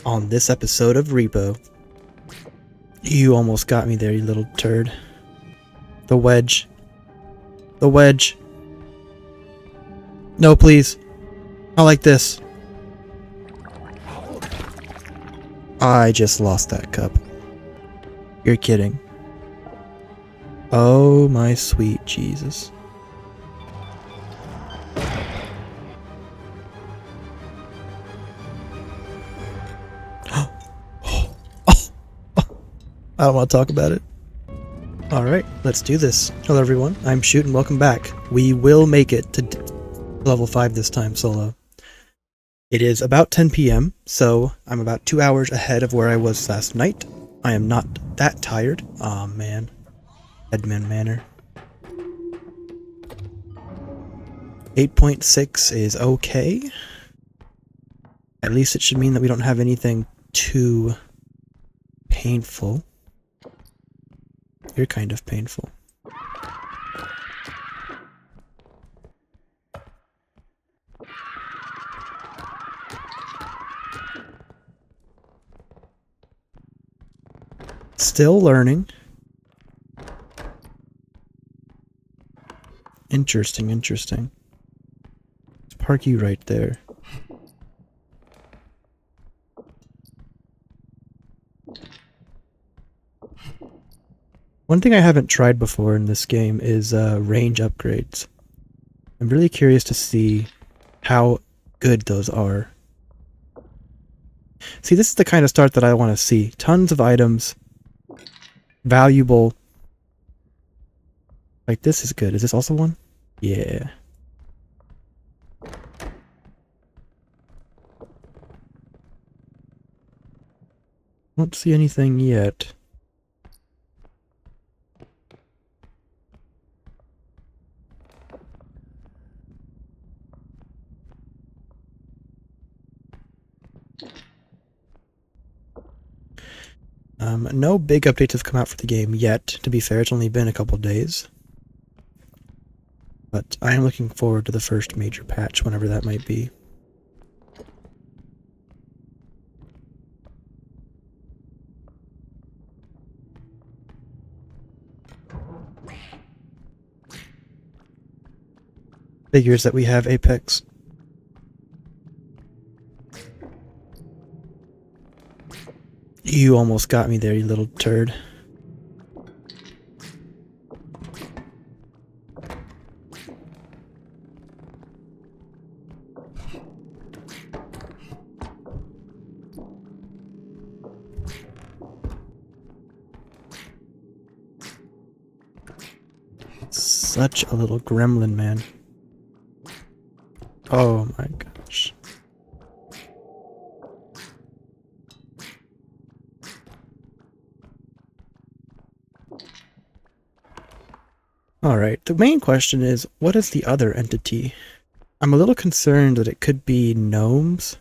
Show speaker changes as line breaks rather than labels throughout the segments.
On this episode of R.E.P.O. You almost got me there, you little turd. The wedge. The wedge. No, please. Not like this. I just lost that cup. You're kidding. Oh my sweet Jesus. I don't want to talk about it. Alright, let's do this. Hello everyone, I'm Shoot and welcome back. We will make it to level 5 this time, solo. It is about 10 p.m., so I'm about 2 hours ahead of where I was last night. I am not that tired. Aw, man. Edmund Manor. 8.6 is okay. At least it should mean that we don't have anything too painful. You're kind of painful. Still learning. Interesting, interesting. Let's park you right there. One thing I haven't tried before in this game is range upgrades. I'm really curious to see how good those are. See, this is the kind of start that I want to see. Tons of items. Valuable. Like, this is good. Is this also one? Yeah. Don't see anything yet. No big updates have come out for the game yet. To be fair, it's only been a couple days. But I am looking forward to the first major patch, whenever that might be. Figures that we have Apex. You almost got me there, you little turd. Such a little gremlin, man. Oh my gosh. Alright, the main question is, what is the other entity? I'm a little concerned that it could be gnomes.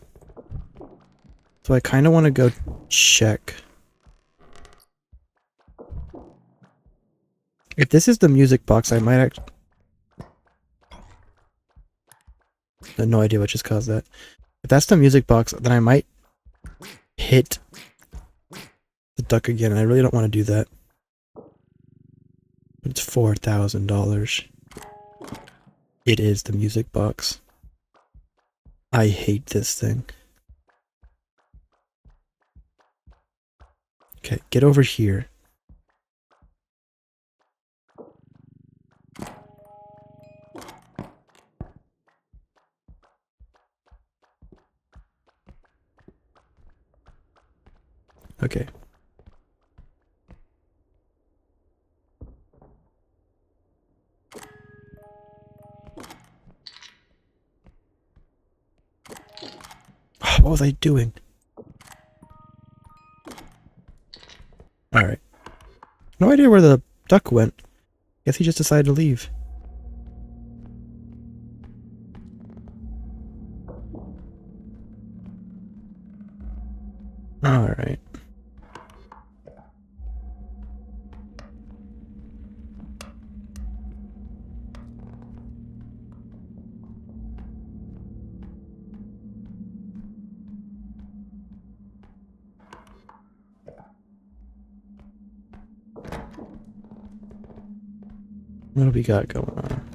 So I kind of want to go check. If this is the music box, I might actually... I have no idea what just caused that. If that's the music box, then I might hit the duck again, and I really don't want to do that. It's $4,000. It is the music box. I hate this thing. Okay, get over here. Okay. What was I doing? Alright. No idea where the duck went. Guess he just decided to leave. Alright. What do we got going on?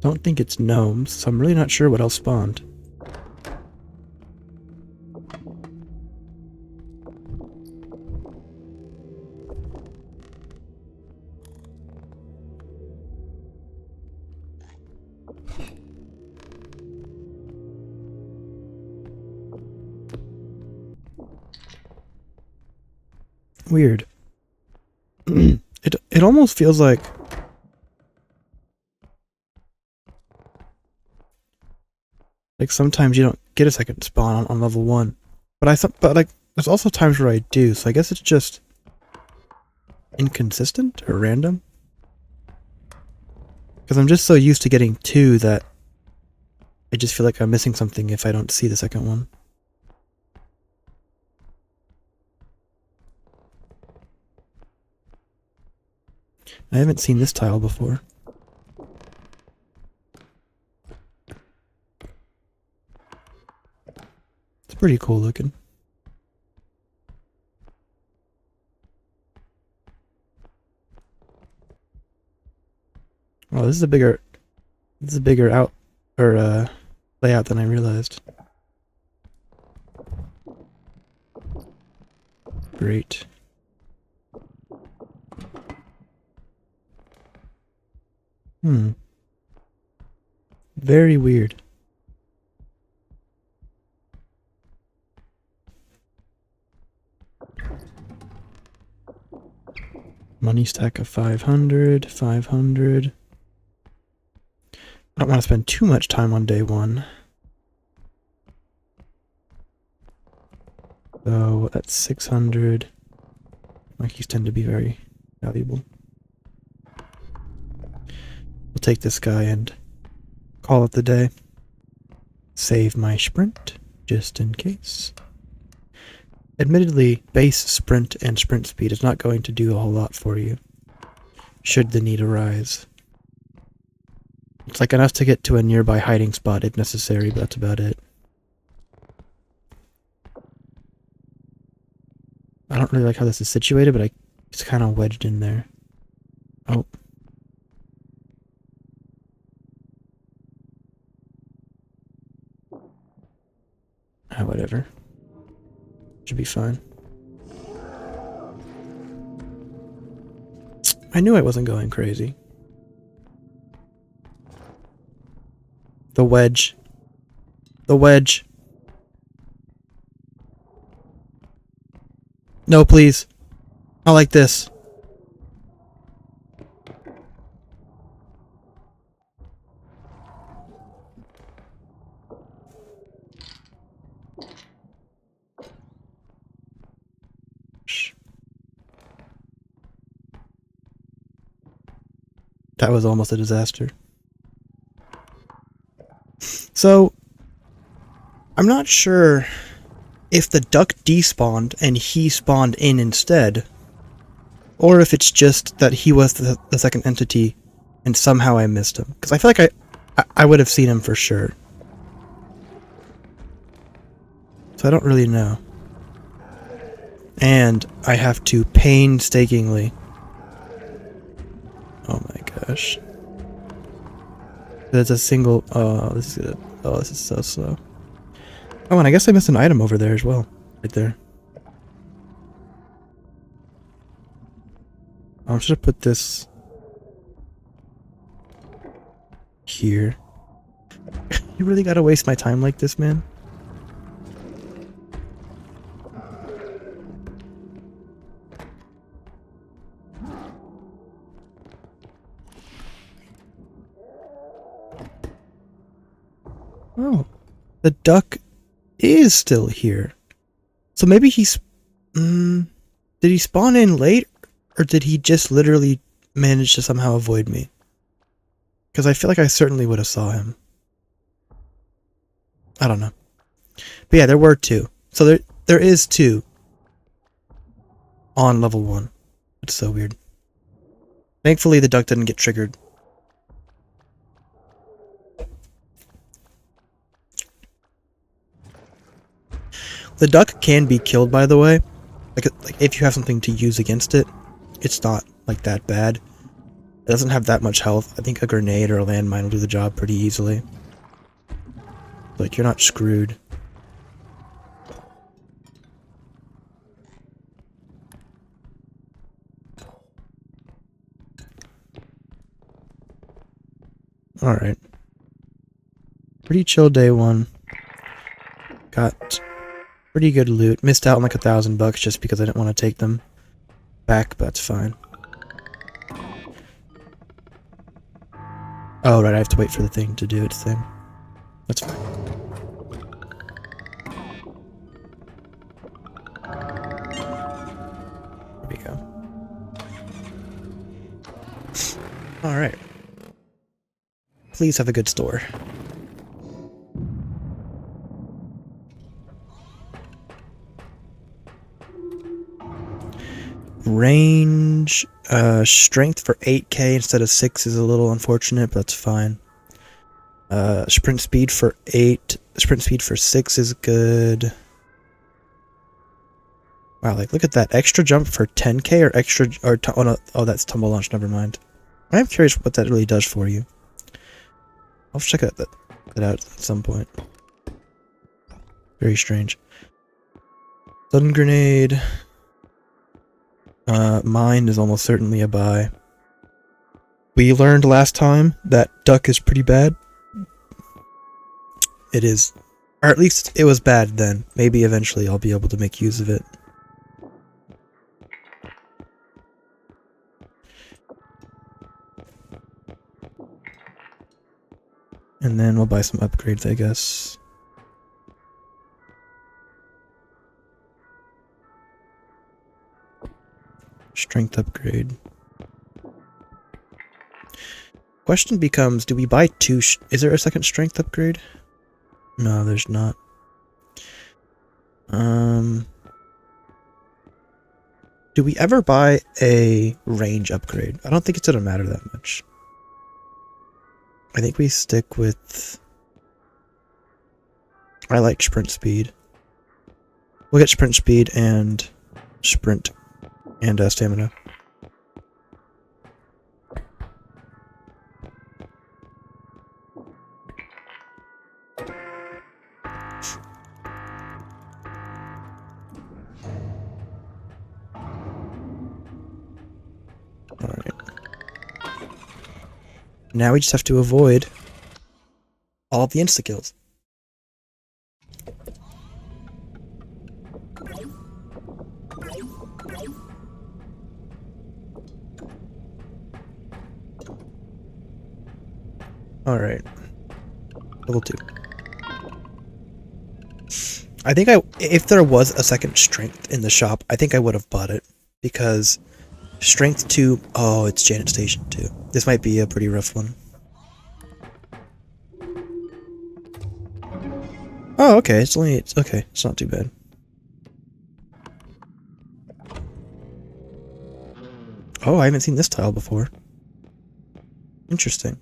Don't think it's gnomes, so I'm really not sure what else spawned. Weird. It almost feels like sometimes you don't get a second spawn on level 1. But like there's also times where I do, so I guess it's just inconsistent or random. Because I'm just so used to getting 2 that I just feel like I'm missing something if I don't see the second one. I haven't seen this tile before. It's pretty cool looking. Oh, this is a bigger out or layout than I realized. Great. Very weird. Money stack of 500, 500. I don't want to spend too much time on day 1. So that's 600. Monkeys tend to be very valuable. We'll take this guy and call it the day. Save my sprint, just in case. Admittedly, base sprint and sprint speed is not going to do a whole lot for you, should the need arise. It's like enough to get to a nearby hiding spot if necessary, but that's about it. I don't really like how this is situated, but it's kind of wedged in there. Oh. Ah, whatever. Should be fine. I knew I wasn't going crazy. The wedge. The wedge. No, please. Not like this. That was almost a disaster. So, I'm not sure if the duck despawned and he spawned in instead, or if it's just that he was the second entity and somehow I missed him. Because I feel like I would have seen him for sure. So I don't really know. And I have to painstakingly... Oh my gosh. There's a single... Oh, this is good. Oh, this is so slow. Oh, and I guess I missed an item over there as well. Right there. I should have put this... here. You really gotta waste my time like this, man? Oh, the duck is still here. So maybe he's... did he spawn in late? Or did he just literally manage to somehow avoid me? Because I feel like I certainly would have saw him. I don't know. But yeah, there were 2. So there is 2 on level 1. It's so weird. Thankfully the duck didn't get triggered. The duck can be killed, by the way. Like if you have something to use against it, it's not like that bad. It doesn't have that much health. I think a grenade or a landmine will do the job pretty easily. Like, you're not screwed. Alright. Pretty chill day one. Got pretty good loot. Missed out on like $1,000 just because I didn't want to take them back, but that's fine. Oh, right, I have to wait for the thing to do its thing. That's fine. There we go. Alright. Please have a good store. Range, strength for 8k instead of 6 is a little unfortunate, but that's fine. Sprint speed for 8, sprint speed for 6 is good. Wow, like, look at that. Extra jump for 10k or extra, or, oh no, oh, that's tumble launch, never mind. I am curious what that really does for you. I'll check that out at some point. Very strange. Sudden grenade. Mine is almost certainly a buy. We learned last time that duck is pretty bad. It is. Or at least it was bad then. Maybe eventually I'll be able to make use of it. And then we'll buy some upgrades, I guess. Strength upgrade. Question becomes, do we buy two? Is there a second strength upgrade? No, there's not. Do we ever buy a range upgrade? I don't think it's gonna matter that much. I think we stick with... I like sprint speed. We'll get sprint speed and sprint and stamina. Alright. Now we just have to avoid all of the insta-kills. Alright. Level 2. I think if there was a second strength in the shop, I think I would have bought it. Because strength 2, oh, it's Janet Station 2. This might be a pretty rough one. Oh, okay, it's okay, it's not too bad. Oh, I haven't seen this tile before. Interesting.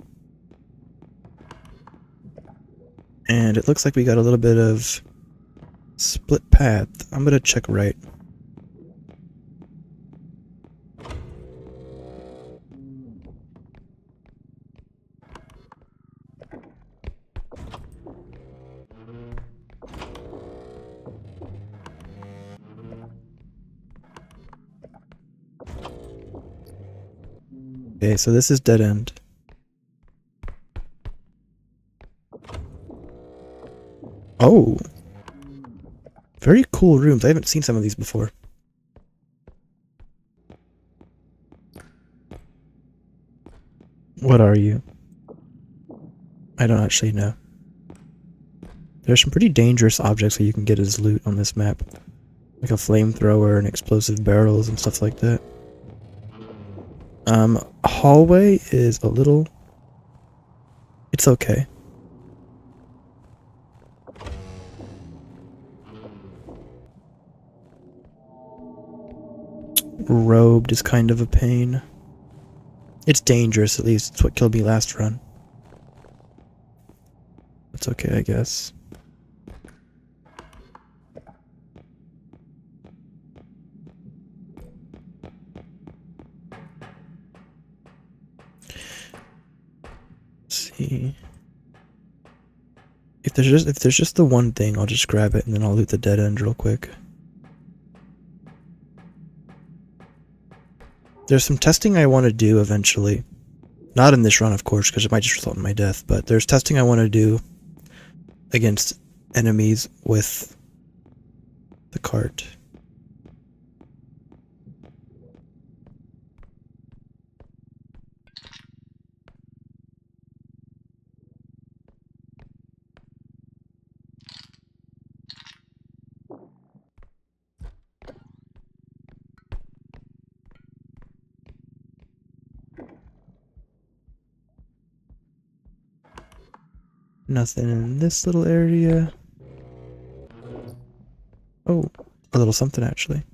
And it looks like we got a little bit of split path. I'm gonna check right. Okay, so this is dead end. Oh! Very cool rooms. I haven't seen some of these before. What are you? I don't actually know. There's some pretty dangerous objects that you can get as loot on this map. Like a flamethrower and explosive barrels and stuff like that. Hallway is a little... It's okay. Robed is kind of a pain. It's dangerous, at least. It's what killed me last run. That's okay, I guess. see. If there's just the one thing, I'll just grab it and then I'll loot the dead end real quick. There's some testing I want to do eventually. Not in this run, of course, because it might just result in my death, but there's testing I want to do against enemies with the cart. Nothing in this little area. Oh, a little something actually.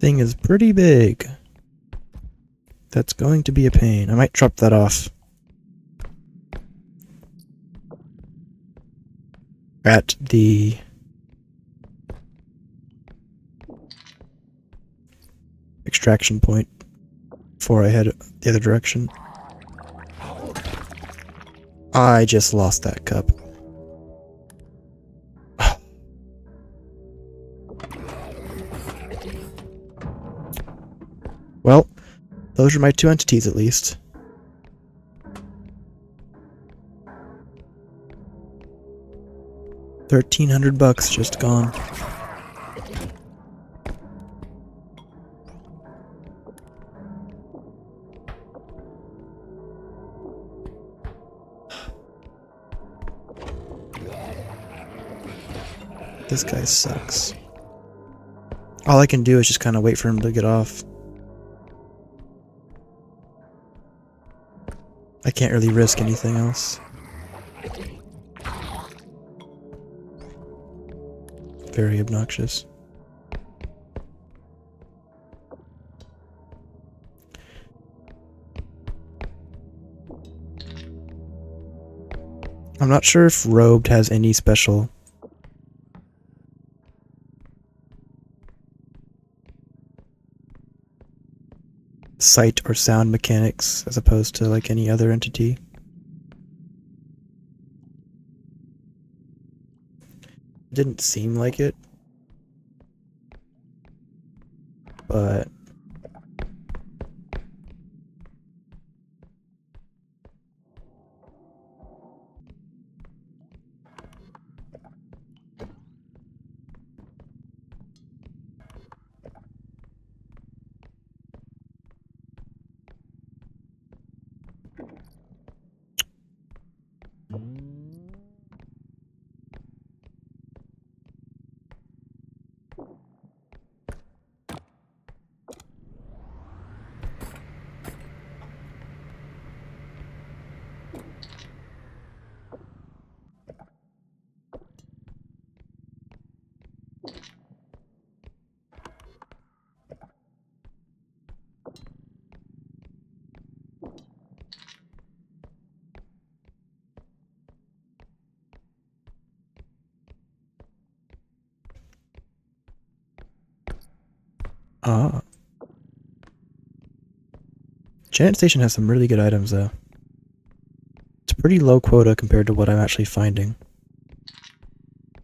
Thing is pretty big. That's going to be a pain. I might drop that off at the extraction point before I head the other direction. I just lost that cup. Well, those are my two entities at least. $1,300 just gone. This guy sucks. All I can do is just kind of wait for him to get off. I can't really risk anything else. Very obnoxious. I'm not sure if Robed has any special sight or sound mechanics as opposed to like any other entity. Didn't seem like it, but Janet Station has some really good items though. It's a pretty low quota compared to what I'm actually finding,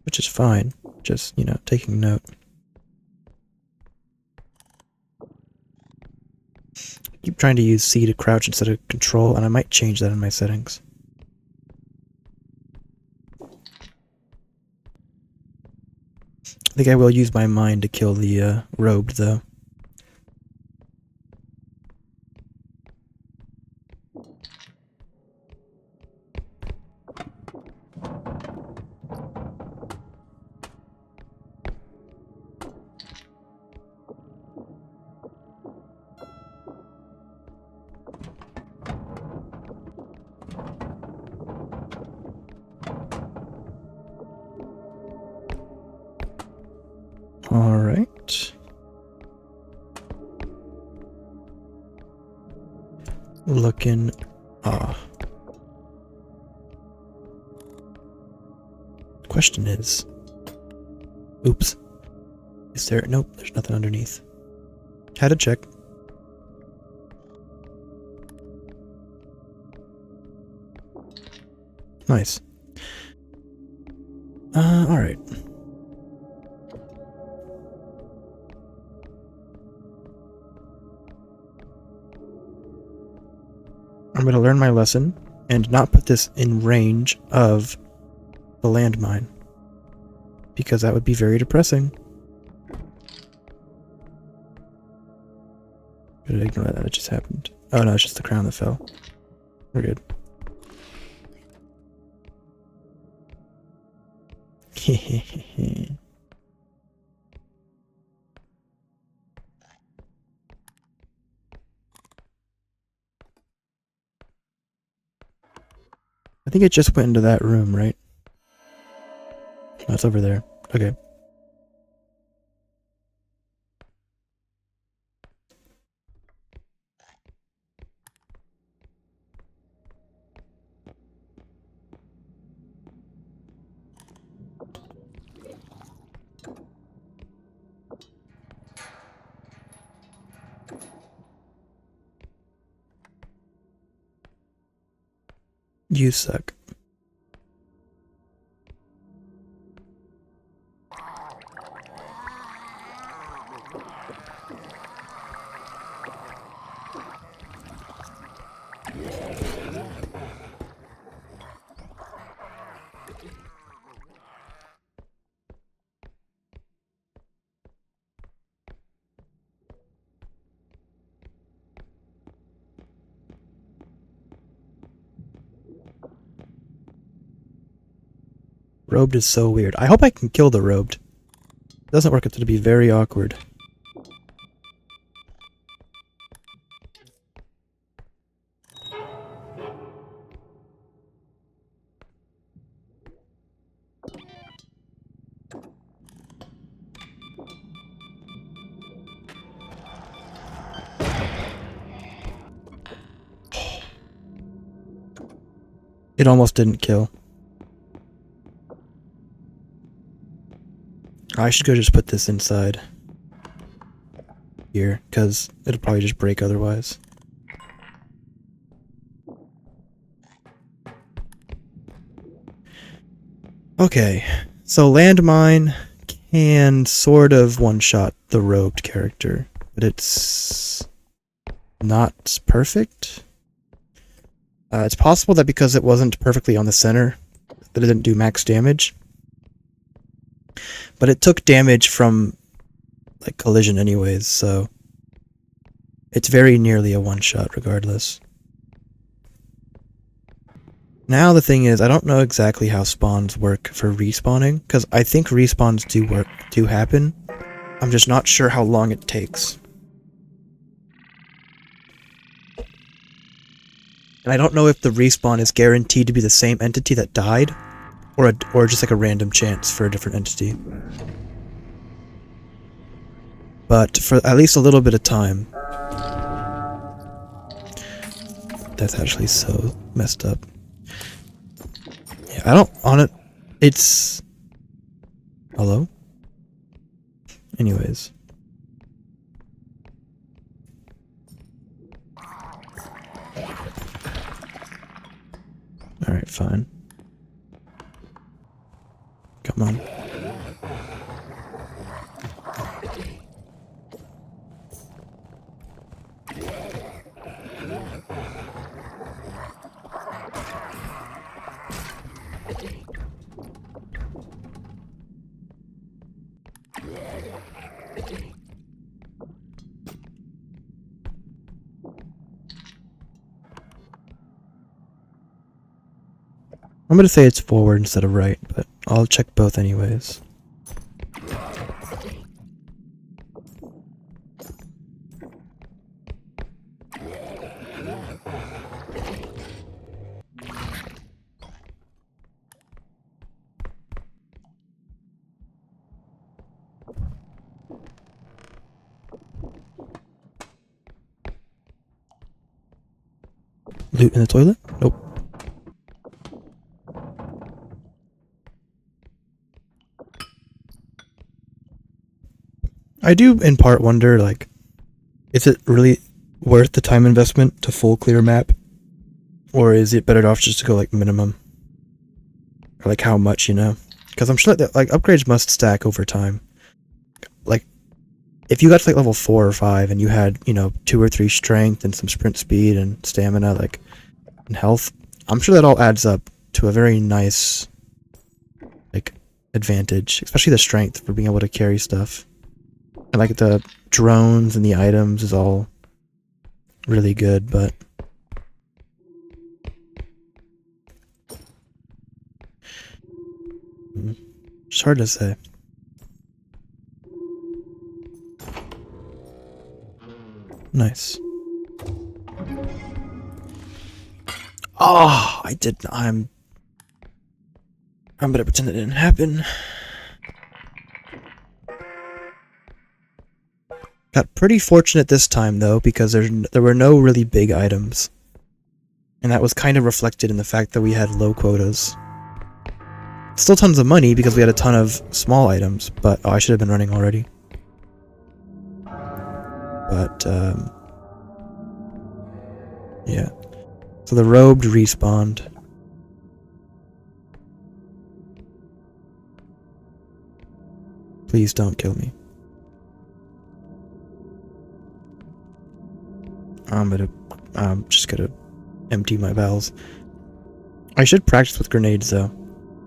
which is fine. Just, you know, taking note. Keep trying to use C to crouch instead of control, and I might change that in my settings. I think I will use my mind to kill the robed though. looking. Ah. Question is. Oops. Is there? Nope, there's nothing underneath. Had to check. Nice. Alright. I'm going to learn my lesson and not put this in range of the landmine, because that would be very depressing. Did I ignore that? It just happened. Oh no, it's just the crown that fell. We're good. I think it just went into that room, right? No, it's over there. Okay. You suck. Robed is so weird. I hope I can kill the robed. If it doesn't work, it's going to be very awkward. It almost didn't kill. I should go just put this inside here, because it'll probably just break otherwise. Okay, so landmine can sort of one-shot the robed character, but it's not perfect. It's possible that because it wasn't perfectly on the center, that it didn't do max damage. But it took damage from, like, collision anyways, so it's very nearly a one-shot regardless. Now the thing is, I don't know exactly how spawns work for respawning, because I think respawns do happen. I'm just not sure how long it takes. And I don't know if the respawn is guaranteed to be the same entity that died, or just like a random chance for a different entity. But for at least a little bit of time. That's actually so messed up. Yeah, I don't on it. It's hello? Anyways. Alright, fine. Come on. I'm gonna say it's forward instead of right, but I'll check both anyways. loot in the toilet? Nope. I do in part wonder, like, is it really worth the time investment to full clear map? Or is it better off just to go, like, minimum? Or, like, how much, you know? Because I'm sure that, like, upgrades must stack over time. Like, if you got to, like, level 4 or 5 and you had, you know, 2 or 3 strength and some sprint speed and stamina, like, and health, I'm sure that all adds up to a very nice, like, advantage. Especially the strength for being able to carry stuff. And, like, the drones and the items is all really good, but... it's hard to say. Nice. Oh, I did. I'm gonna pretend it didn't happen. Got pretty fortunate this time though, because there were no really big items, and that was kind of reflected in the fact that we had low quotas. Still tons of money because we had a ton of small items, but oh, I should have been running already. But yeah. So the robed respawned. Please don't kill me. I'm just gonna empty my bowels. I should practice with grenades though.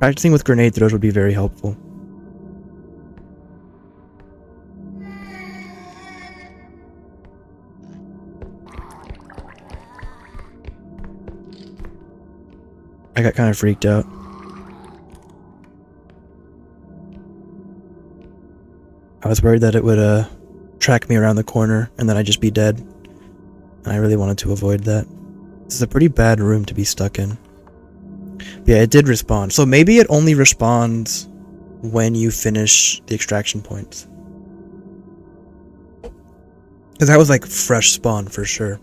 Practicing with grenade throws would be very helpful. I got kind of freaked out. I was worried that it would track me around the corner and then I'd just be dead. And I really wanted to avoid that. This is a pretty bad room to be stuck in. But yeah, it did respawn. So maybe it only respawns when you finish the extraction points. Because that was like fresh spawn for sure.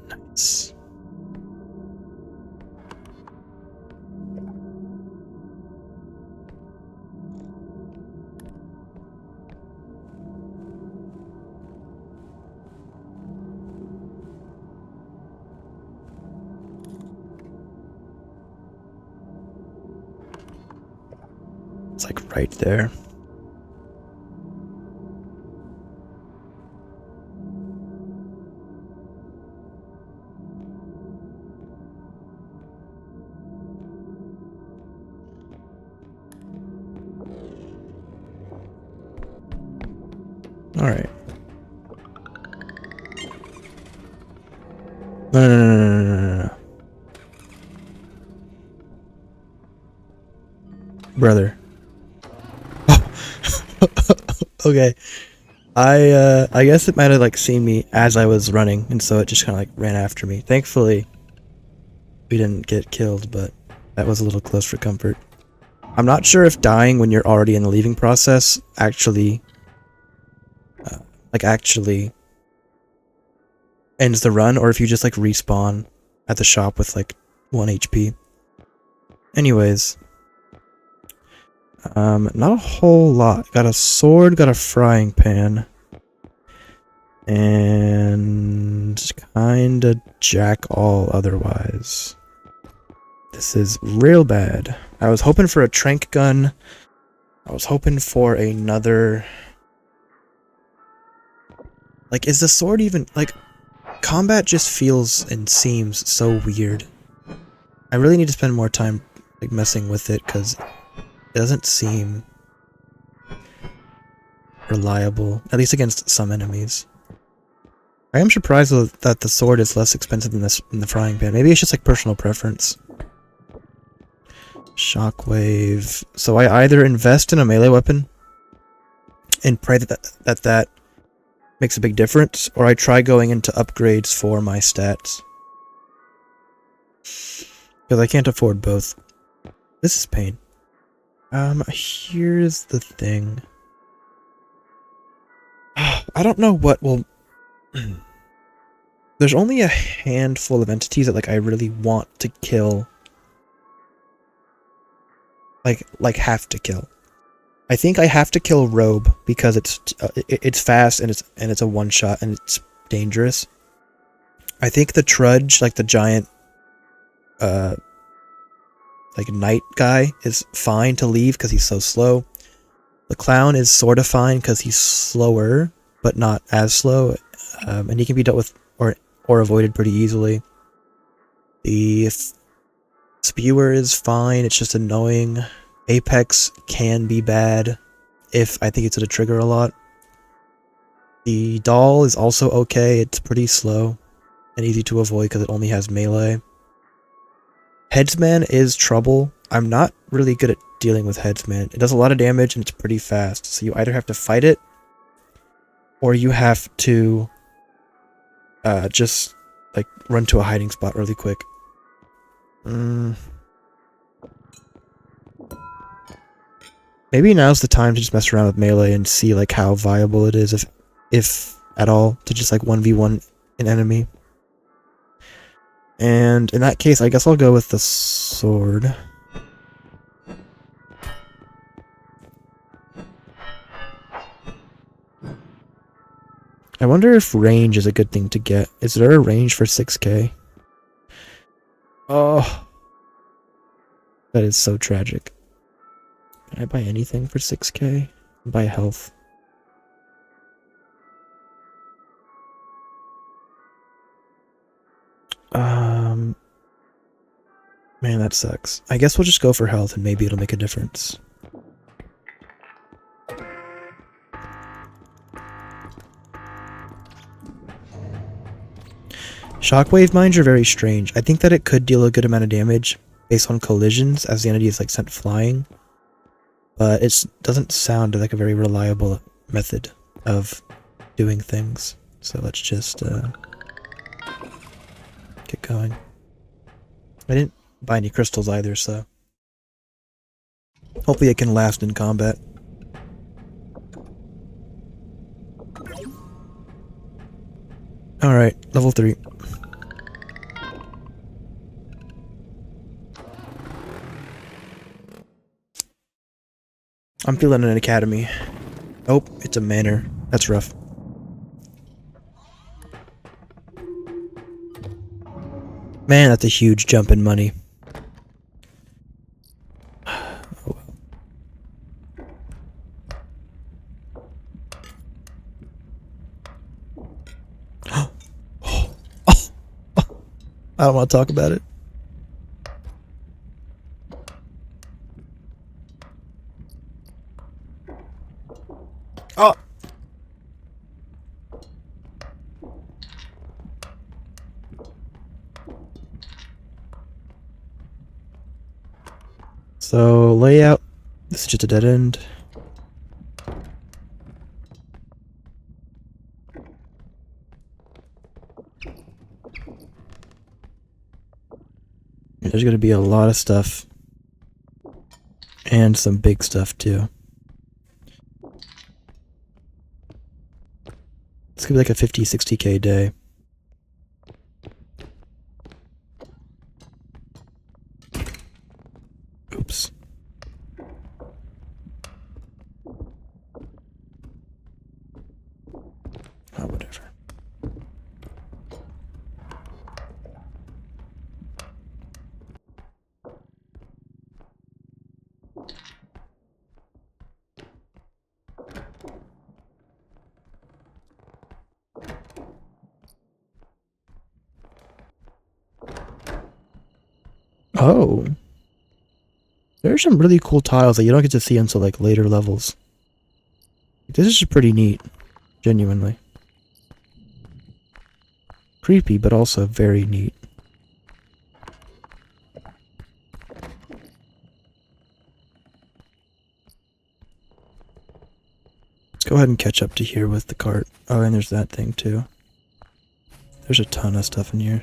Nice. It's like right there. Alright. No. Brother. Okay. I guess it might have like seen me as I was running, and so it just kind of like ran after me. Thankfully, we didn't get killed, but that was a little close for comfort. I'm not sure if dying when you're already in the leaving process actually ends the run, or if you just like respawn at the shop with like 1 HP. Anyways, not a whole lot. Got a sword, got a frying pan, and kinda jack all otherwise. This is real bad. I was hoping for a trank gun. I was hoping for another... like, is the sword even... like, combat just feels and seems so weird. I really need to spend more time like messing with it, because it doesn't seem reliable, at least against some enemies. I am surprised though that the sword is less expensive than the frying pan. Maybe it's just like personal preference. Shockwave. So I either invest in a melee weapon and pray that makes a big difference, or I try going into upgrades for my stats. Because I can't afford both. This is pain. Here's the thing. I don't know what will... There's only a handful of entities that like I really want to kill. Like have to kill. I think I have to kill Robe because it's fast and it's a one shot and it's dangerous. I think the Trudge, like the giant like knight guy, is fine to leave because he's so slow. The Clown is sort of fine because he's slower, but not as slow, and he can be dealt with or avoided pretty easily. The Spewer is fine, it's just annoying. Apex can be bad if I think it's going to trigger a lot. The Doll is also okay, it's pretty slow and easy to avoid because it only has melee. Headsman is trouble. I'm not really good at dealing with Headsman. It does a lot of damage and it's pretty fast, so you either have to fight it or you have to just like run to a hiding spot really quick. Maybe now's the time to just mess around with melee and see like how viable it is, if at all, to just like 1v1 an enemy. And in that case, I guess I'll go with the sword. I wonder if range is a good thing to get. Is there a range for 6k? Oh, that is so tragic. Can I buy anything for 6k? Buy health. Man, that sucks. I guess we'll just go for health and maybe it'll make a difference. Shockwave mines are very strange. I think that it could deal a good amount of damage based on collisions as the entity is like sent flying, but it doesn't sound like a very reliable method of doing things. So let's just get going. I didn't buy any crystals either, so hopefully it can last in combat. Alright, level 3. I'm feeling an academy. Oh, it's a manor. That's rough. Man, that's a huge jump in money. Oh, well. I don't want to talk about it. Oh! So, layout. This is just a dead end. There's going to be a lot of stuff. And some big stuff, too. It's going to be like a 50, 60k day. Oops. Oh, whatever. Oh. There's some really cool tiles that you don't get to see until like later levels. This is pretty neat. Genuinely. Creepy, but also very neat. Let's go ahead and catch up to here with the cart. Oh, and there's that thing too. There's a ton of stuff in here.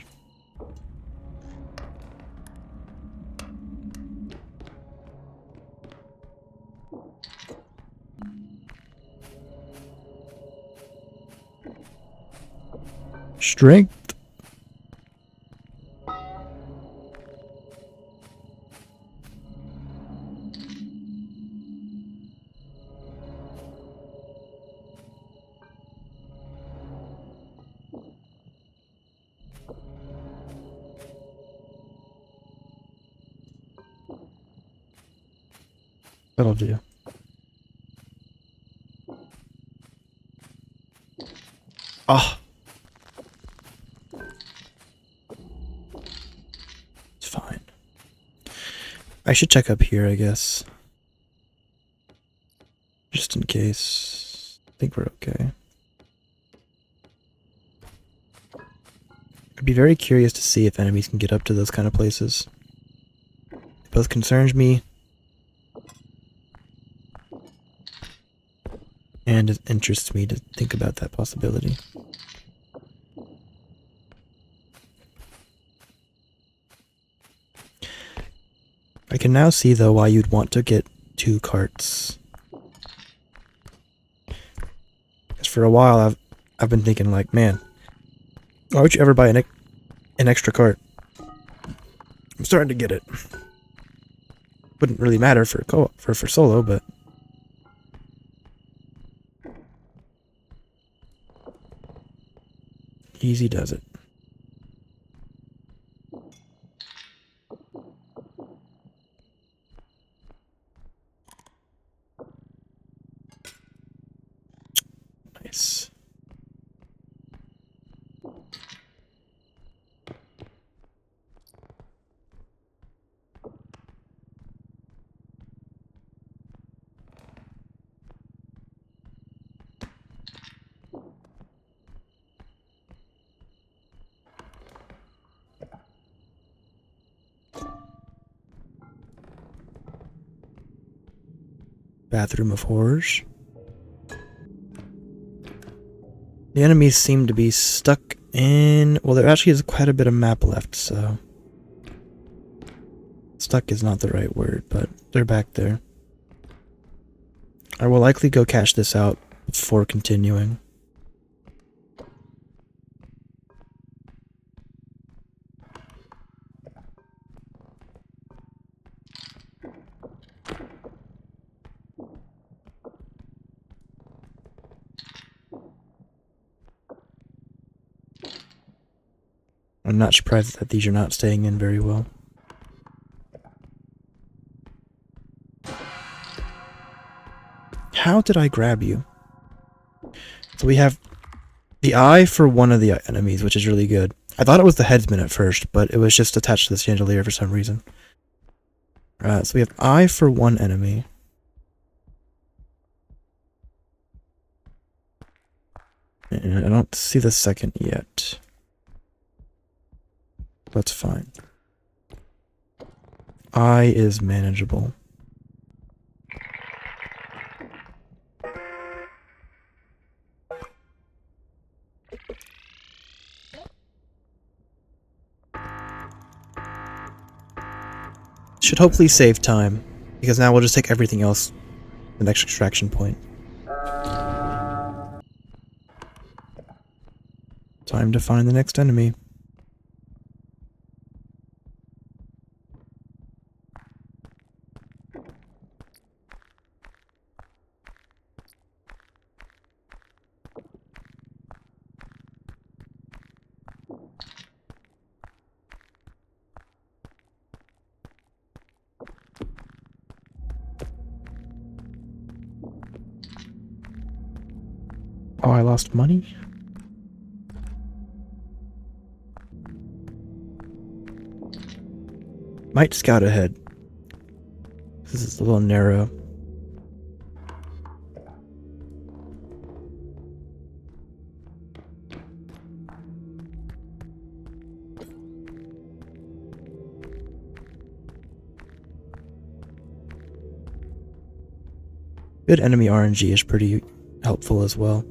strength. That'll do. Oh. It's fine. I should check up here, I guess. Just in case. I think we're okay. I'd be very curious to see if enemies can get up to those kind of places. It both concerns me and it interests me to think about that possibility. I can now see, though, why you'd want to get 2 carts. Because for a while, I've been thinking, like, man, why would you ever buy an extra cart? I'm starting to get it. Wouldn't really matter for for solo, but easy does it. Nice. Bathroom of Horrors. The enemies seem to be stuck in... Well, there actually is quite a bit of map left, so... Stuck is not the right word, but they're back there. I will likely go cash this out before continuing. I'm not surprised that these are not staying in very well. How did I grab you? So we have the eye for one of the enemies, which is really good. I thought it was the headsman at first, but it was just attached to the chandelier for some reason. So we have eye for one enemy. And I don't see the second yet. That's fine. Eye is manageable. Should hopefully save time, because now we'll just take everything else to the next extraction point. Time to find the next enemy. Oh, I lost money? Might scout ahead. This is a little narrow. Good enemy RNG is pretty helpful as well.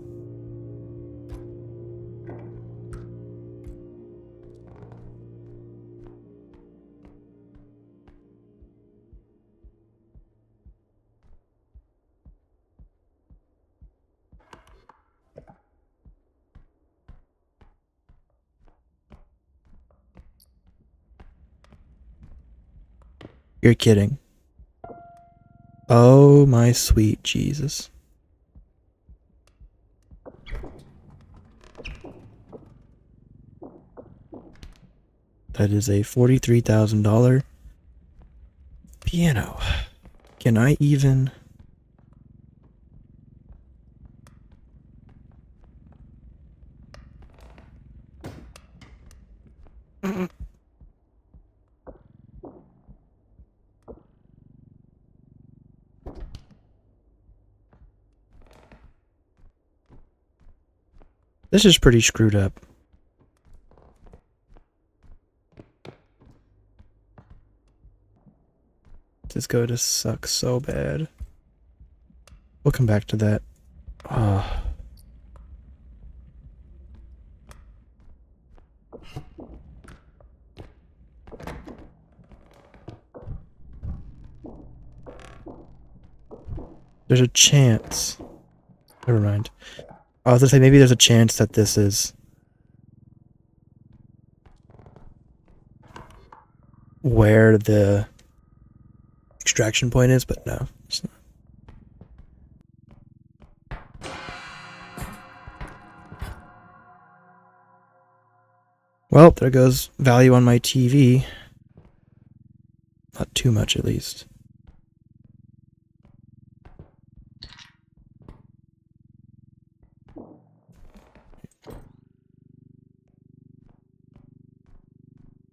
You're kidding. Oh my sweet Jesus. That is a $43,000 piano. Can I even... This is pretty screwed up. This is going to suck so bad. We'll come back to that. Oh. There's a chance. Never mind. I was gonna say maybe there's a chance that this is where the extraction point is, but no, it's not. Well, there goes value on my TV. Not too much, at least.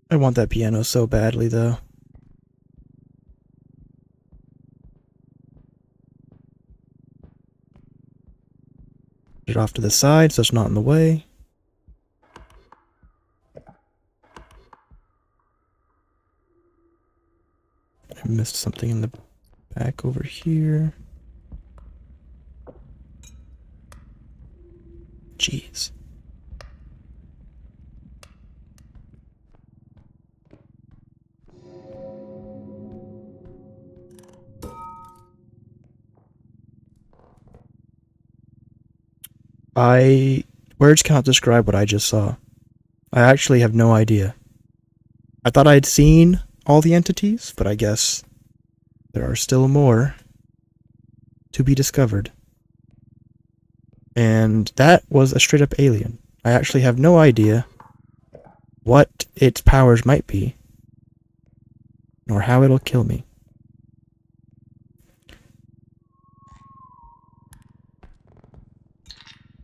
I want that piano so badly, though. Put it off to the side so it's not in the way. I missed something in the back over here. Jeez. Words cannot describe what I just saw. I actually have no idea. I thought I'd seen all the entities, but I guess there are still more to be discovered. And that was a straight up alien. I actually have no idea what its powers might be, nor how it'll kill me.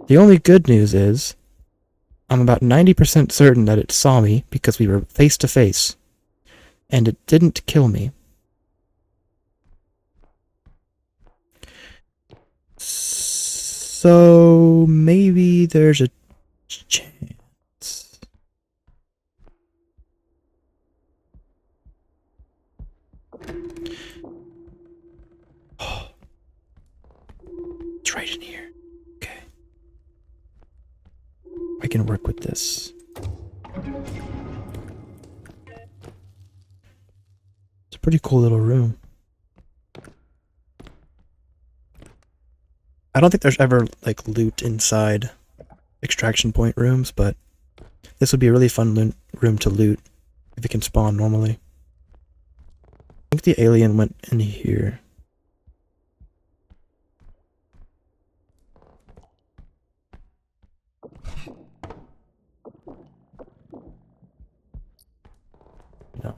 The only good news is, I'm about 90% certain that it saw me because we were face to face, and it didn't kill me. So maybe there's a chance. Oh, it's right in here. Okay. I can work with this. It's a pretty cool little room. I don't think there's ever, like, loot inside extraction point rooms, but this would be a really fun room to loot if it can spawn normally. I think the alien went in here. No.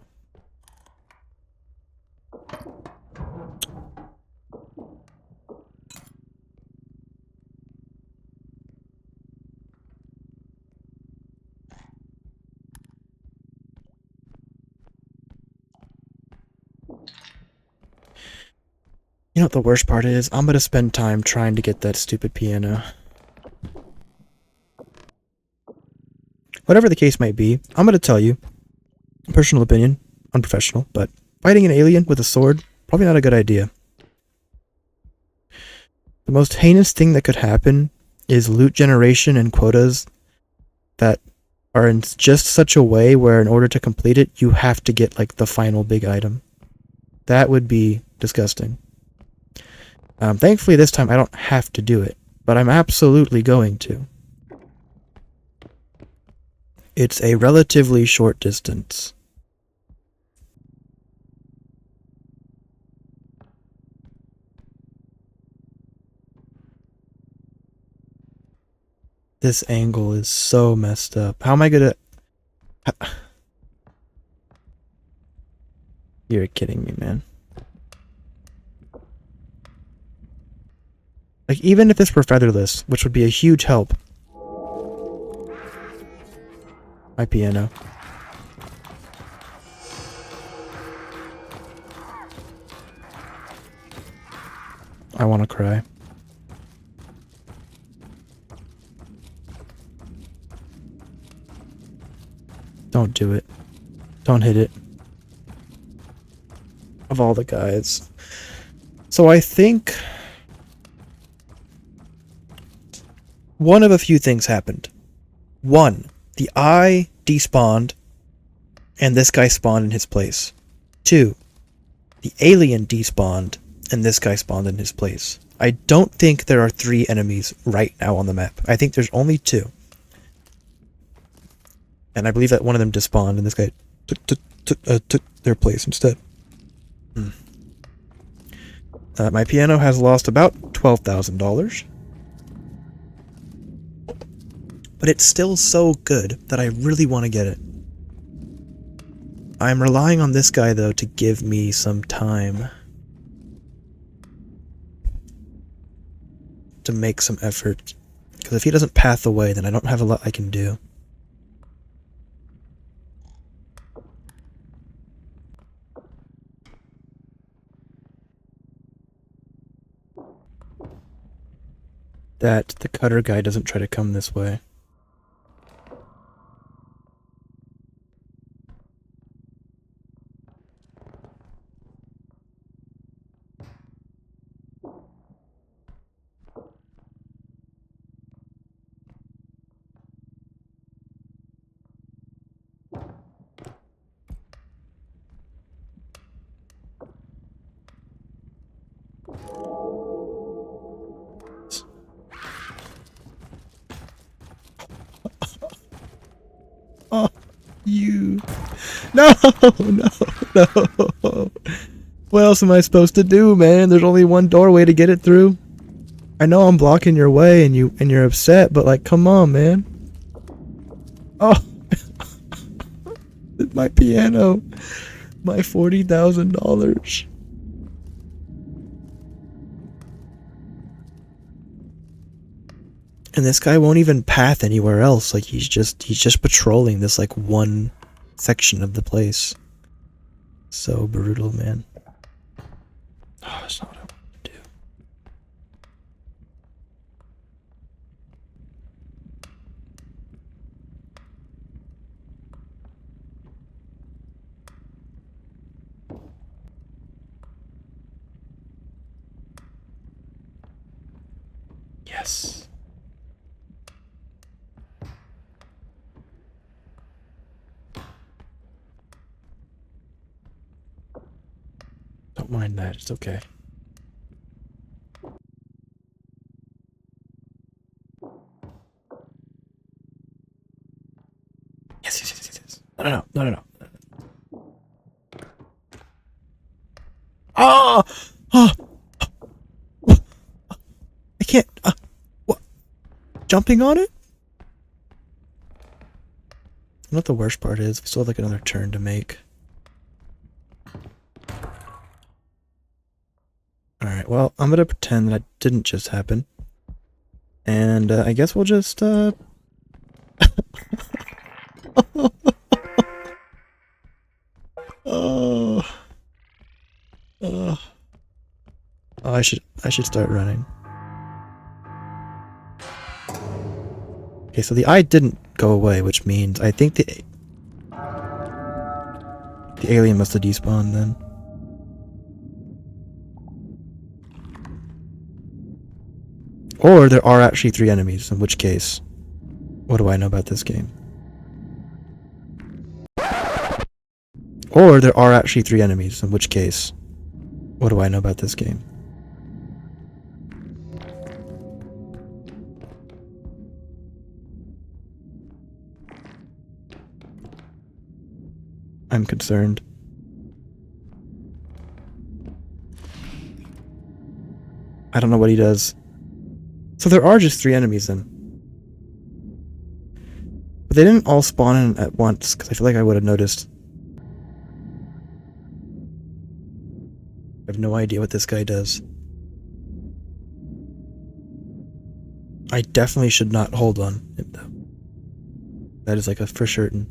You know what the worst part is? I'm gonna spend time trying to get that stupid piano. Whatever the case might be, I'm gonna tell you, personal opinion, unprofessional, but fighting an alien with a sword, probably not a good idea. The most heinous thing that could happen is loot generation and quotas that are in just such a way where in order to complete it, you have to get, like, the final big item. That would be disgusting. Thankfully this time I don't have to do it, but I'm absolutely going to. It's a relatively short distance. This angle is so messed up. How am I gonna... You're kidding me, man. Like, even if this were featherless, which would be a huge help. My piano. I want to cry. Don't do it. Don't hit it. Of all the guys. So I think one of a few things happened. One, the eye despawned and this guy spawned in his place. Two, the alien despawned and this guy spawned in his place. I don't think there are 3 enemies right now on the map. I think there's only 2. And I believe that one of them despawned and this guy took their place instead. My piano has lost about $12,000. But it's still so good that I really want to get it. I'm relying on this guy, though, to give me some time to make some effort. Because if he doesn't path away, then I don't have a lot I can do. That the cutter guy doesn't try to come this way. Oh, you. No, no, no. What else am I supposed to do, man? There's only one doorway to get it through. I know I'm blocking your way and you're upset, but like, come on, man. Oh. My piano. My $40,000. And this guy won't even path anywhere else. Like he's just patrolling this like one section of the place. So brutal, man. Oh, that's not what I want to do. Yes. Don't mind that, it's okay. Yes, yes, yes, yes. No. Oh! Oh! I can't, what? Jumping on it? You know what the worst part is? We still have like another turn to make. Alright, well, I'm gonna pretend that didn't just happen. And I guess we'll just, Oh, I should start running. Okay, so the eye didn't go away, which means I think the alien must have despawned then. Or there are actually 3 enemies, in which case, what do I know about this game? Or there are actually 3 enemies, in which case, what do I know about this game? I'm concerned. I don't know what he does. So there are just 3 enemies then. But they didn't all spawn in at once, because I feel like I would have noticed. I have no idea what this guy does. I definitely should not hold on him, though. That is like a for certain.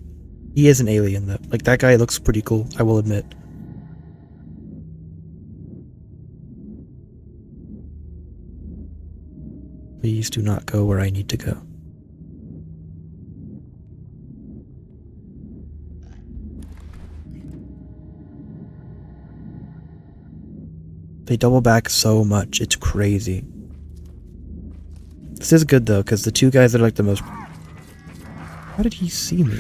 He is an alien, though. Like, that guy looks pretty cool, I will admit. Please do not go where I need to go. They double back so much, it's crazy. This is good though, because the two guys that are like the most... How did he see me?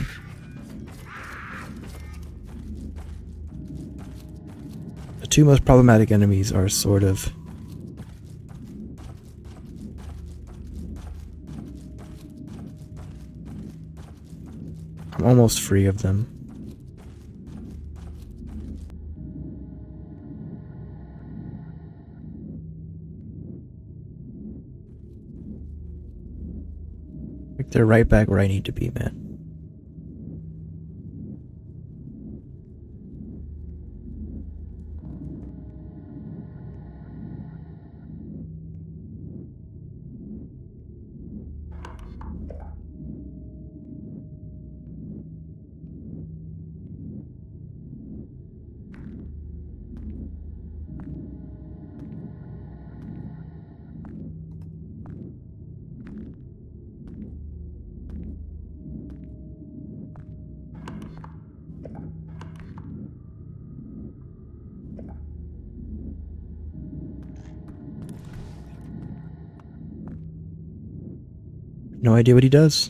The two most problematic enemies are sort of... I'm almost free of them. Like, they're right back where I need to be, man. No idea what he does.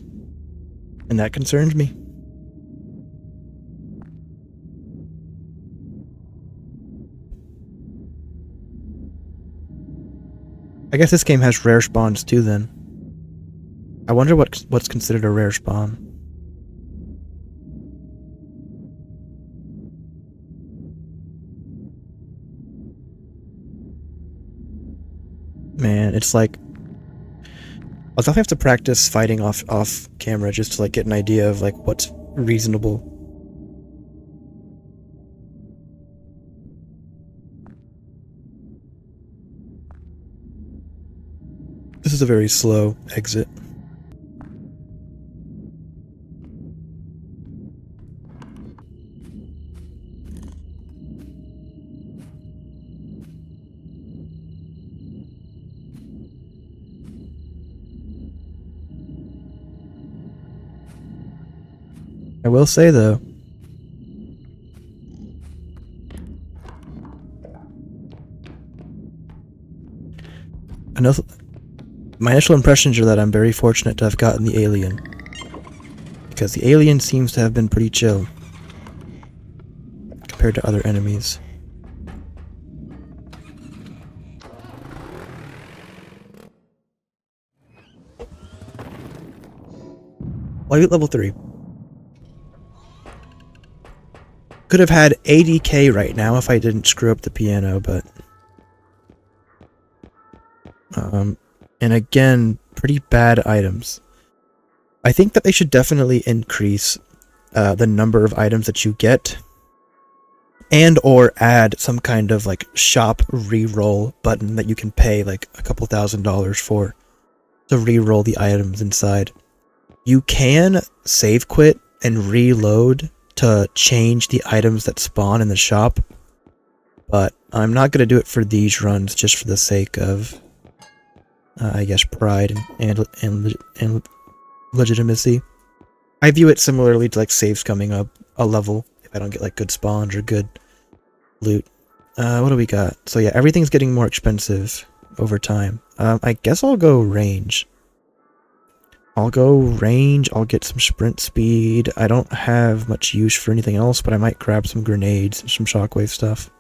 And that concerns me. I guess this game has rare spawns too then. I wonder what's considered a rare spawn. Man, it's like... I'll definitely have to practice fighting off camera just to like get an idea of like what's reasonable. This is a very slow exit. I will say though, my initial impressions are that I'm very fortunate to have gotten the alien, because the alien seems to have been pretty chill compared to other enemies. Well, I get level 3. Could have had 80k right now if I didn't screw up the piano, but... and again, pretty bad items. I think that they should definitely increase the number of items that you get, and or add some kind of like shop reroll button that you can pay like a couple $1,000s for to reroll the items inside. You can save quit and reload to change the items that spawn in the shop, but I'm not going to do it for these runs just for the sake of I guess pride and legitimacy. I view it similarly to like saves coming up a level if I don't get like good spawns or good loot. What do we got? So yeah, everything's getting more expensive over time. I guess I'll go range. I'll get some sprint speed. I don't have much use for anything else, but I might grab some grenades and some shockwave stuff.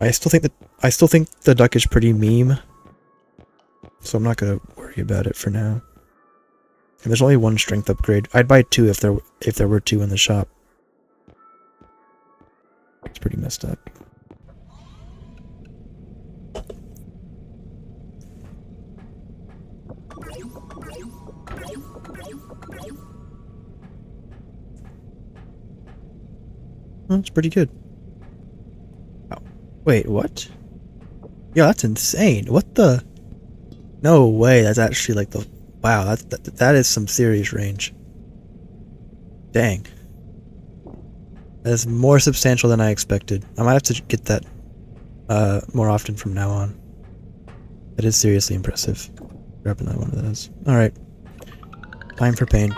I still think the duck is pretty meme, so I'm not gonna worry about it for now. And there's only one strength upgrade. I'd buy 2 if there were 2 in the shop. It's pretty messed up. That's pretty good. Oh, wait, what? Yeah, that's insane. What the? No way. That's actually like the. Wow, that is some serious range. Dang. That is more substantial than I expected. I might have to get that more often from now on. That is seriously impressive. Grab another one of those. Alright. Time for pain.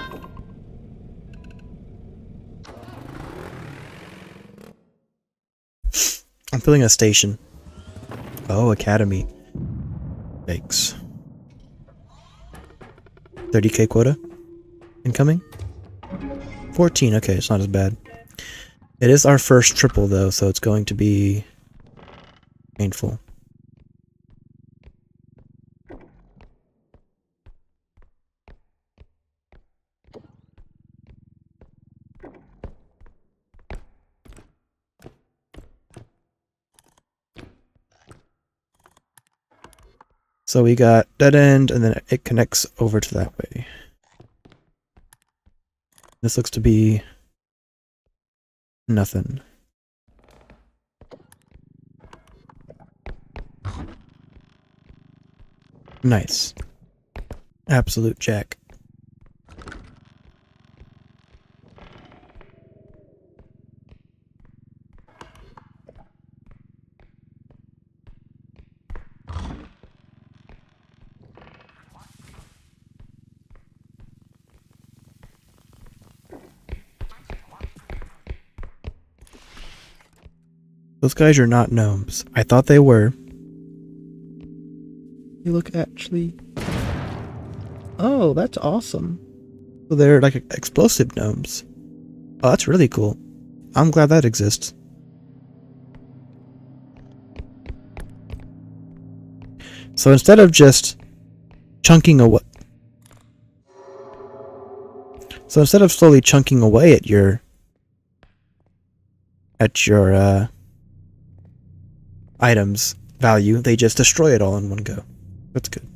I'm filling a station. Oh, academy. Thanks. 30k quota? Incoming? 14, okay, it's not as bad. It is our first triple though, so it's going to be painful. So we got dead end, and then it connects over to that way. This looks to be nothing. Nice. Absolute jack. Those guys are not gnomes. I thought they were. You look actually... Oh, that's awesome. So they're like explosive gnomes. Oh, that's really cool. I'm glad that exists. So instead of just chunking away... So instead of slowly chunking away at your items value, they just destroy it all in one go. That's good.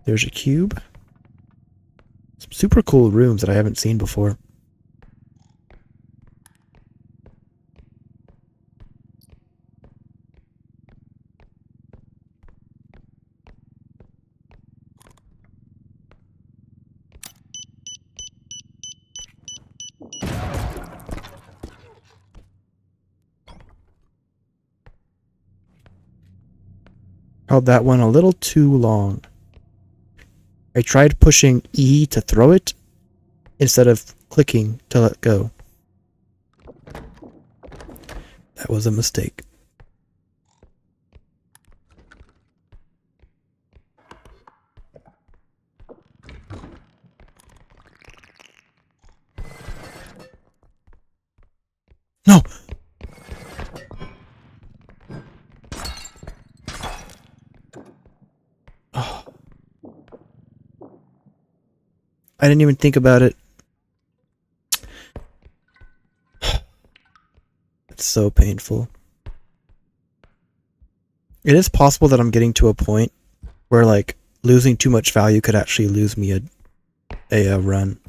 There's a cube. Some super cool rooms that I haven't seen before. Held that one a little too long. I tried pushing E to throw it instead of clicking to let go. That was a mistake. No! Oh. I didn't even think about it. It's so painful. It is possible that I'm getting to a point where, like, losing too much value could actually lose me a run.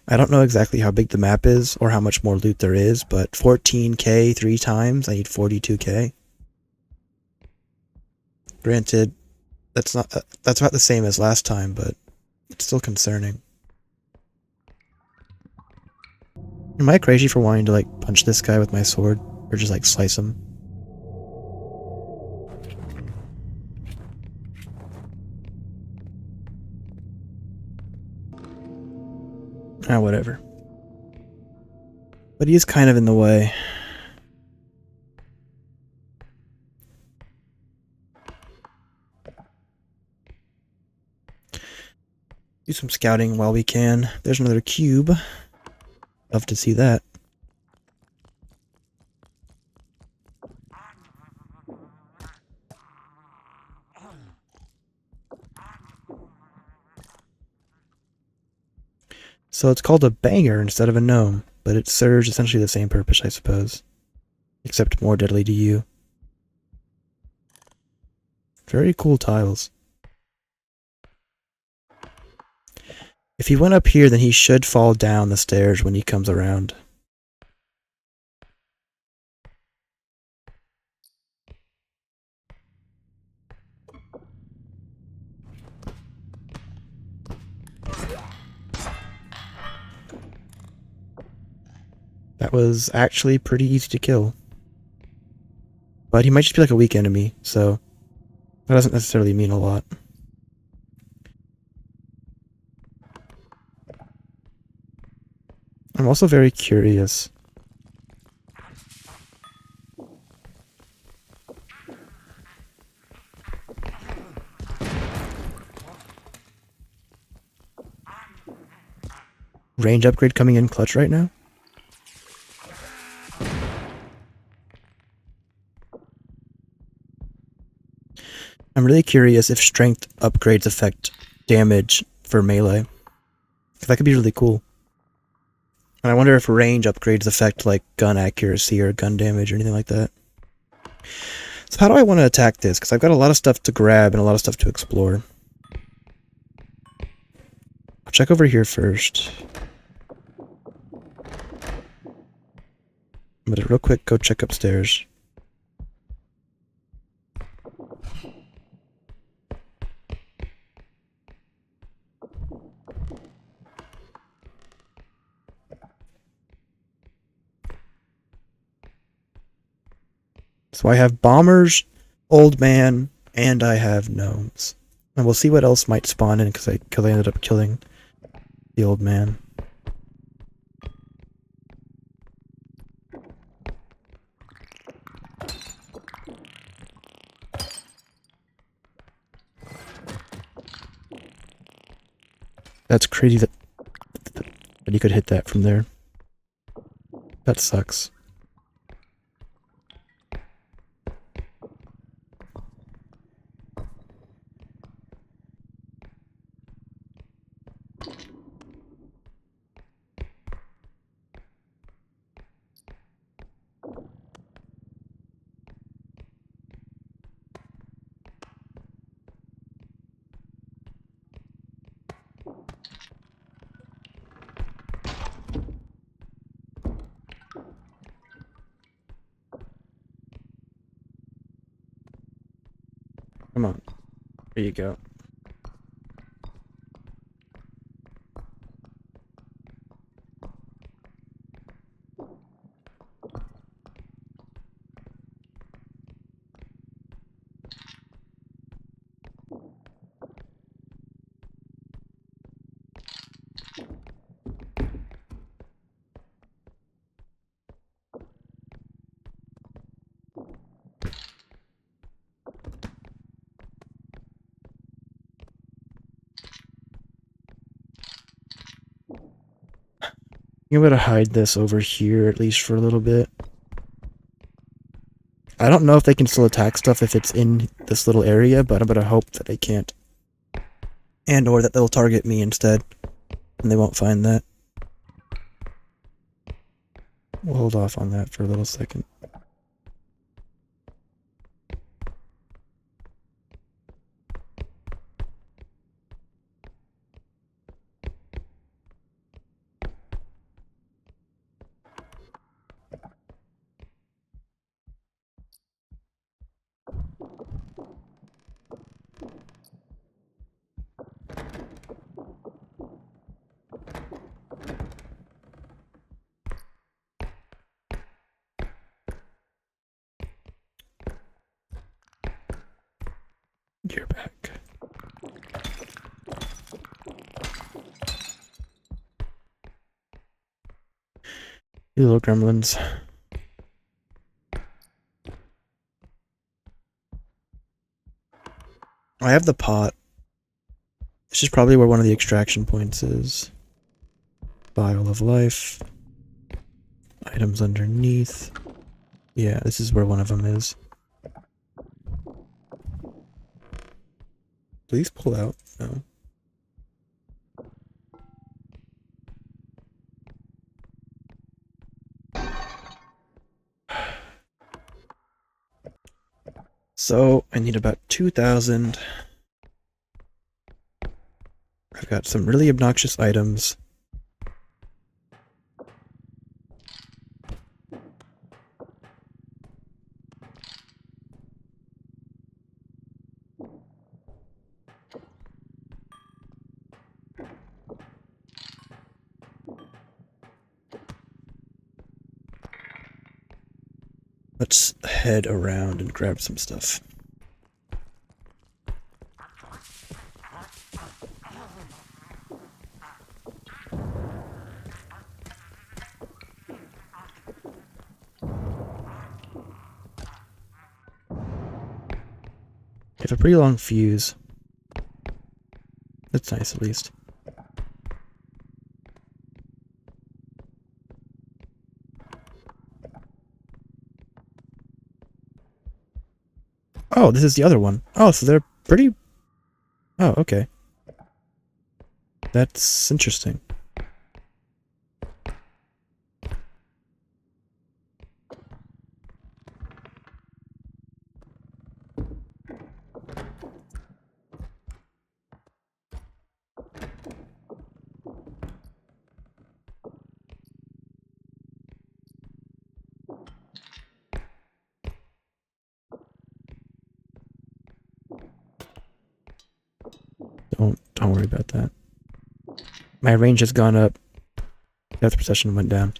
I don't know exactly how big the map is or how much more loot there is, but 14k 3 times, I need 42k. Granted, that's about the same as last time, but it's still concerning. Am I crazy for wanting to, like, punch this guy with my sword? Or just, like, slice him? Ah, whatever. But he is kind of in the way. Do some scouting while we can. There's another cube. Love to see that. So it's called a banger instead of a gnome, but it serves essentially the same purpose, I suppose. Except more deadly to you. Very cool tiles. If he went up here, then he should fall down the stairs when he comes around. That was actually pretty easy to kill. But he might just be like a weak enemy, so that doesn't necessarily mean a lot. I'm also very curious. Range upgrade coming in clutch right now? I'm really curious if strength upgrades affect damage for melee. That could be really cool. And I wonder if range upgrades affect like gun accuracy or gun damage or anything like that. So how do I want to attack this? Because I've got a lot of stuff to grab and a lot of stuff to explore. I'll check over here first. I'm gonna real quick go check upstairs. So I have bombers, old man, and I have gnomes. And we'll see what else might spawn in because I ended up killing the old man. That's crazy that you could hit that from there. That sucks. Come on. There you go. I'm gonna hide this over here at least for a little bit. I don't know if they can still attack stuff if it's in this little area, but I'm gonna hope that they can't. And or that they'll target me instead. And they won't find that. We'll hold off on that for a little second. You're back. You little gremlins. I have the pot. This is probably where one of the extraction points is. Vial of life. Items underneath. Yeah, this is where one of them is. Please pull out. No. So, I need about 2,000. got some really obnoxious items. Let's head around and grab some stuff. They have a pretty long fuse. That's nice, at least. Oh, this is the other one. Oh, so they're pretty... Oh, okay. That's interesting. Don't worry about that. My range has gone up. Depth perception went down.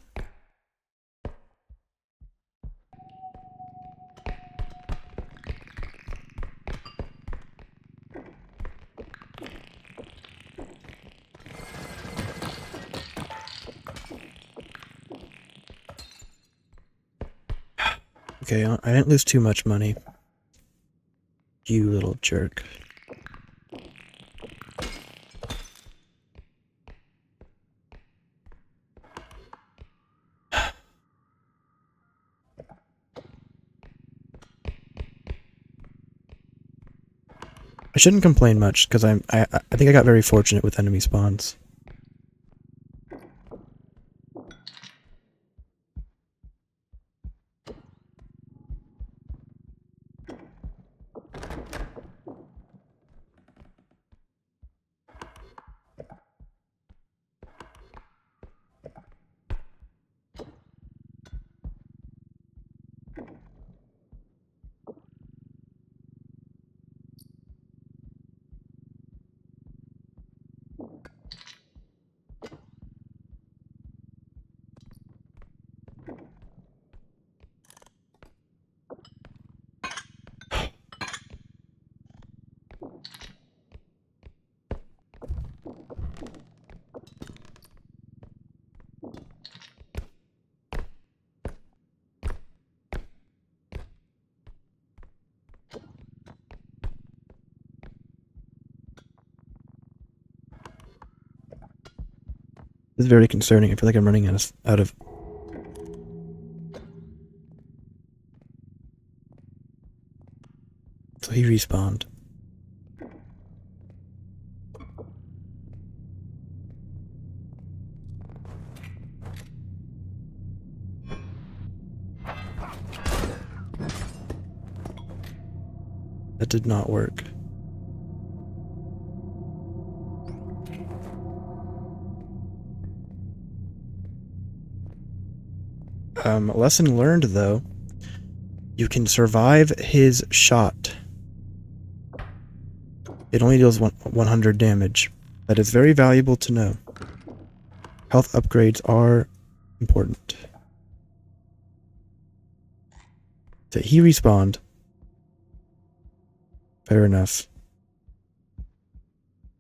Okay, I didn't lose too much money. You little jerk. I shouldn't complain much, because I think I got very fortunate with enemy spawns. This is very concerning. I feel like I'm running out of... So he respawned. That did not work. Lesson learned, though. You can survive his shot. It only deals 100 damage. That is very valuable to know. Health upgrades are important. So he respawned. Fair enough.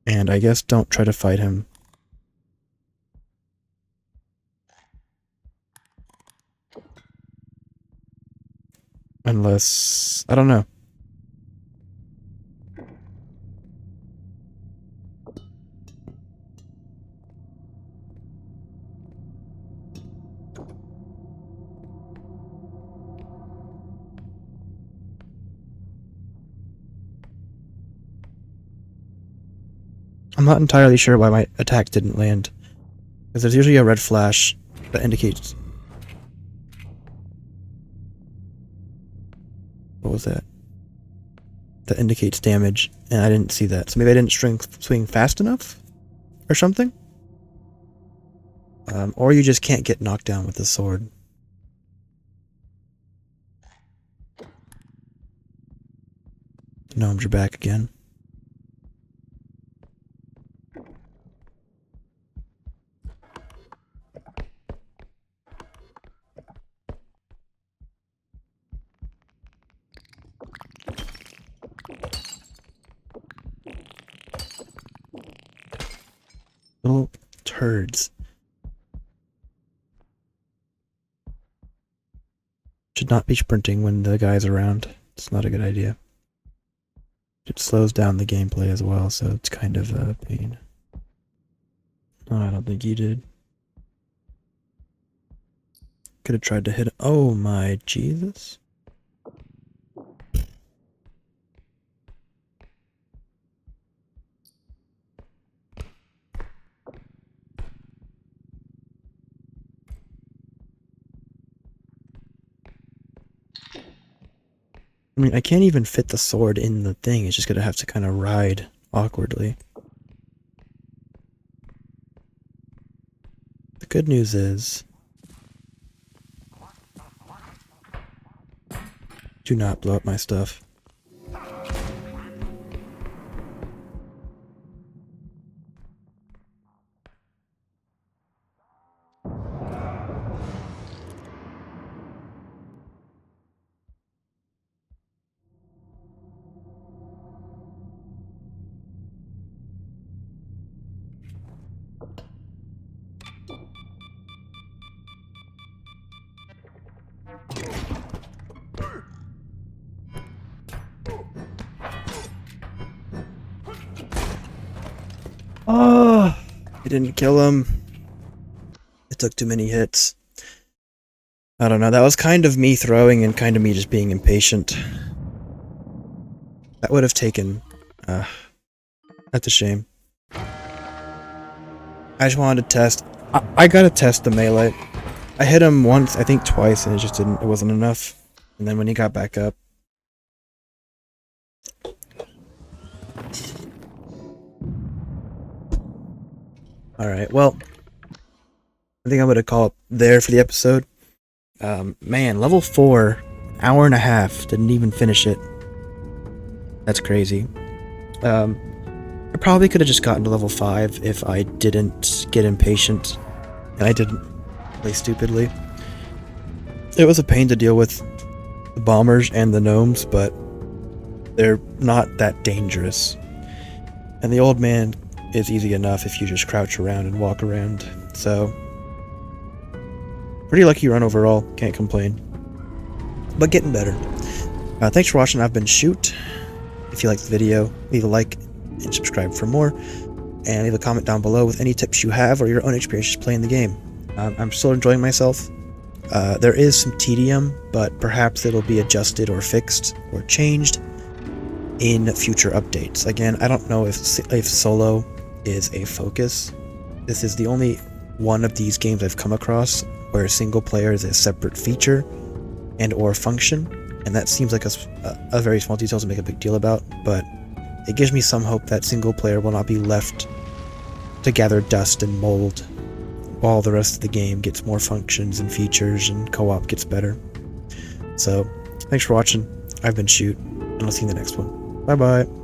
And I guess don't try to fight him. Unless... I don't know. I'm not entirely sure why my attack didn't land. Because there's usually a red flash that indicates... What was that? That indicates damage, and I didn't see that. So maybe I didn't swing fast enough? or something. Or you just can't get knocked down with the sword. Gnomes are back again. Little turds. Should not be sprinting when the guy's around. It's not a good idea. It slows down the gameplay as well, so it's kind of a pain. Oh, I don't think he did. Could have tried to hit. Oh my Jesus. I mean, I can't even fit the sword in the thing. It's just gonna have to kind of ride awkwardly. The good news is, do not blow up my stuff. Oh, I didn't kill him. It took too many hits. I don't know, that was kind of me throwing and kind of me just being impatient. That would have taken... that's a shame. I just wanted to test... I gotta test the melee. I hit him once, I think twice, and it wasn't enough. And then when he got back up... Alright, well... I think I'm gonna call it there for the episode. Man, level 4, hour and a half, didn't even finish it. That's crazy. I probably could have just gotten to level 5 if I didn't get impatient, and I didn't play stupidly. It was a pain to deal with the bombers and the gnomes, but they're not that dangerous. And the old man is easy enough if you just crouch around and walk around, so... Pretty lucky run overall, can't complain. But getting better. Thanks for watching, I've been Shoot. If you liked the video, leave a like and subscribe for more. And leave a comment down below with any tips you have or your own experiences playing the game. I'm still enjoying myself. There is some tedium, but perhaps it'll be adjusted or fixed or changed in future updates. Again, I don't know if solo is a focus. This is the only one of these games I've come across where single player is a separate feature and or function, and that seems like a very small detail to make a big deal about, but it gives me some hope that single player will not be left to gather dust and mold while the rest of the game gets more functions and features and co-op gets better. So, thanks for watching. I've been Shoot, and I'll see you in the next one. Bye bye.